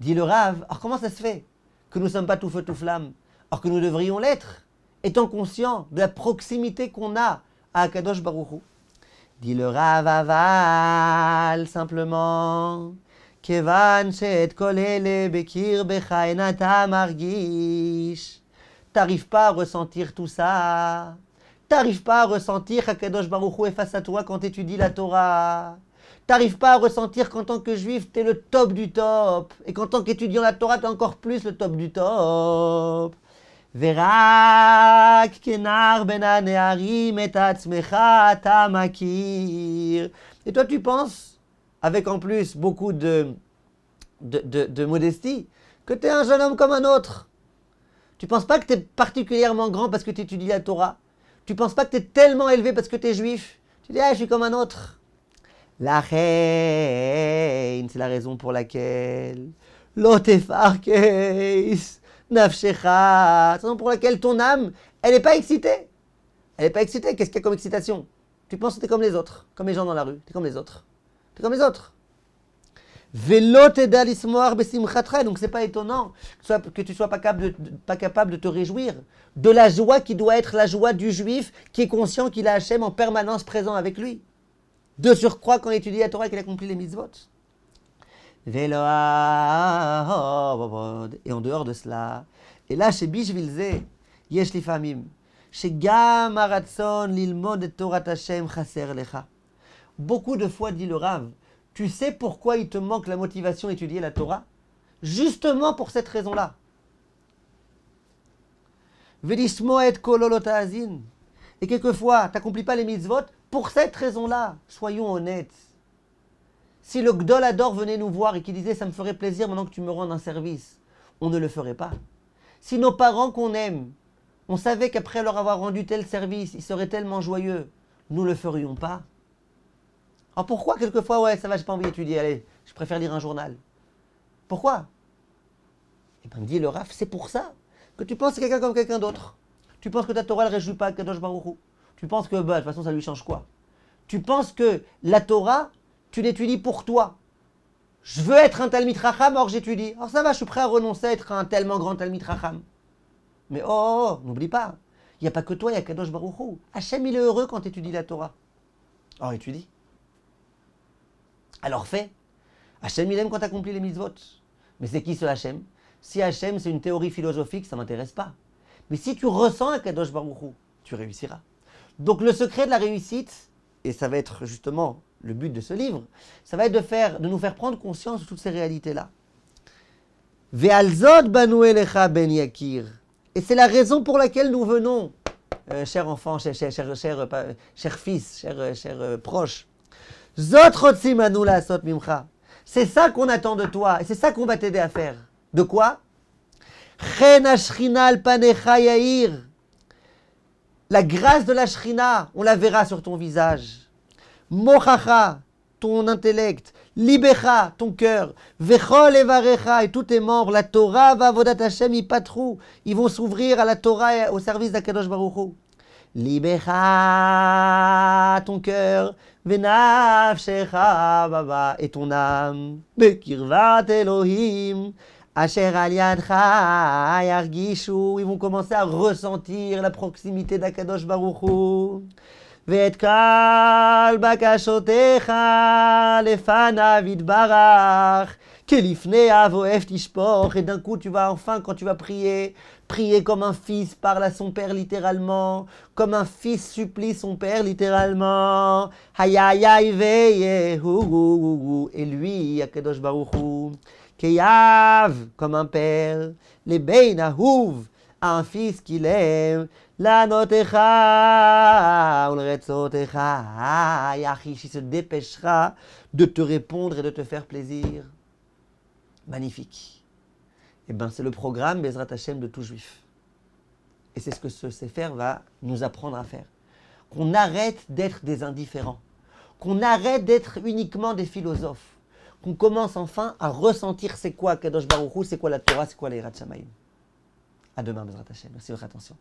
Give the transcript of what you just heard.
Dit le Rav, alors comment ça se fait que nous ne sommes pas tout feu tout flamme, alors que nous devrions l'être, étant conscients de la proximité qu'on a à Akadosh Baruch Hu. Dit le Rav Aval, simplement, Kevan shet kol ele bekir becha enata margish. T'arrives pas à ressentir tout ça. T'arrives pas à ressentir qu'Akadosh Baruch Hu est face à toi quand tu étudies la Torah. T'arrives pas à ressentir qu'en tant que juif, t'es le top du top. Et qu'en tant qu'étudiant la Torah, t'es encore plus le top du top. Verak kenar ben haneharim et atzmecha ta makir. Et toi, tu penses, avec en plus beaucoup de modestie, que tu es un jeune homme comme un autre. Tu ne penses pas que tu es particulièrement grand parce que tu étudies la Torah. Tu ne penses pas que tu es tellement élevé parce que tu es juif. Tu dis, ah, je suis comme un autre. La reine, c'est la raison pour laquelle l'otefarkeis nafshecha, c'est la raison pour laquelle ton âme, elle n'est pas excitée. Elle n'est pas excitée. Qu'est-ce qu'il y a comme excitation? Tu penses que tu es comme les autres, comme les gens dans la rue. Tu es comme les autres. Tu es comme les autres. Donc c'est pas étonnant que tu sois pas capable de te réjouir de la joie qui doit être la joie du juif qui est conscient qu'il a Hachem en permanence présent avec lui. De surcroît quand il étudie la Torah et qu'il accomplit les mitzvot. Et en dehors de cela, et là chez Bishvilze, yesh lifamim, chez Gam Aratzon lilmod et Torah Hashem chaser lecha. Beaucoup de fois dit le Rav, tu sais pourquoi il te manque la motivation d'étudier la Torah? Justement pour cette raison-là. Et quelquefois, tu n'accomplis pas les mitzvot pour cette raison-là. Soyons honnêtes. Si le Gdol Hador venait nous voir et qu'il disait « ça me ferait plaisir maintenant que tu me rendes un service », on ne le ferait pas. Si nos parents qu'on aime, on savait qu'après leur avoir rendu tel service, ils seraient tellement joyeux, nous ne le ferions pas. Alors pourquoi quelquefois, ouais, ça va, j'ai pas envie d'étudier, allez, je préfère lire un journal. Pourquoi? Eh bien, dit le Rav, c'est pour ça que tu penses à quelqu'un comme quelqu'un d'autre. Tu penses que ta Torah ne réjouit pas Kadosh Baruch Hu. Tu penses que, de toute façon, ça lui change quoi? Tu penses que la Torah, tu l'étudies pour toi. Je veux être un Talmid Chacham, alors j'étudie. Alors ça va, je suis prêt à renoncer à être un tellement grand Talmid Chacham. Mais n'oublie pas, il n'y a pas que toi, il y a Kadosh Baruch Hu. Hachem, il est heureux quand tu étudies la Torah. Alors étudie. Alors fais. Hachem, il aime quand tu accomplis les mitzvot. Mais c'est qui ce Hachem? Si Hachem, c'est une théorie philosophique, ça ne m'intéresse pas. Mais si tu ressens un Kadosh Baruch Hu, tu réussiras. Donc le secret de la réussite, et ça va être justement le but de ce livre, ça va être de nous faire prendre conscience de toutes ces réalités-là. Ve'alzot banu elecha ben yakir. Et c'est la raison pour laquelle nous venons, cher enfant, cher fils, cher proche. Zot rotzim anu la'asot mimcha. C'est ça qu'on attend de toi, et c'est ça qu'on va t'aider à faire. De quoi? Chen hashrina al panecha yair. La grâce de la shrina, on la verra sur ton visage. Mochacha, ton intellect. Libecha, ton cœur. Vechol evarecha, et tous tes membres. La Torah va avodat Hashem ipatru. Ils vont s'ouvrir à la Torah et au service d'Akadosh Baruch Hu. Libecha, ton cœur. Venafshecha baba, et ton âme. Bekirvat Elohim. Asher al yadcha yargishu. Ils vont commencer à ressentir la proximité d'Akadosh Baruch Hu. Ve'et kal bakashotecha lefanav yitbarach kelifnei avoef tishpoch. Et d'un coup, tu vas enfin, quand tu vas prier comme un fils parle à son père littéralement, comme un fils supplie son père littéralement. Hayayay veyehu. Et lui, Akadosh Baruch Hu, Keyav, comme un père, les Bein Ahuv, un fils qu'il aime, la notecha, ou le retzotecha, Yachish, il se dépêchera de te répondre et de te faire plaisir. Magnifique. Eh bien, c'est le programme Bezrat Hashem de tout juif. Et c'est ce que ce Sefer va nous apprendre à faire. Qu'on arrête d'être des indifférents. Qu'on arrête d'être uniquement des philosophes. Qu'on commence enfin à ressentir c'est quoi Kadosh Baruch Hu, c'est quoi la Torah, c'est quoi les Yirat Shamayim. À demain, Bezrat Hashem. Merci de votre attention.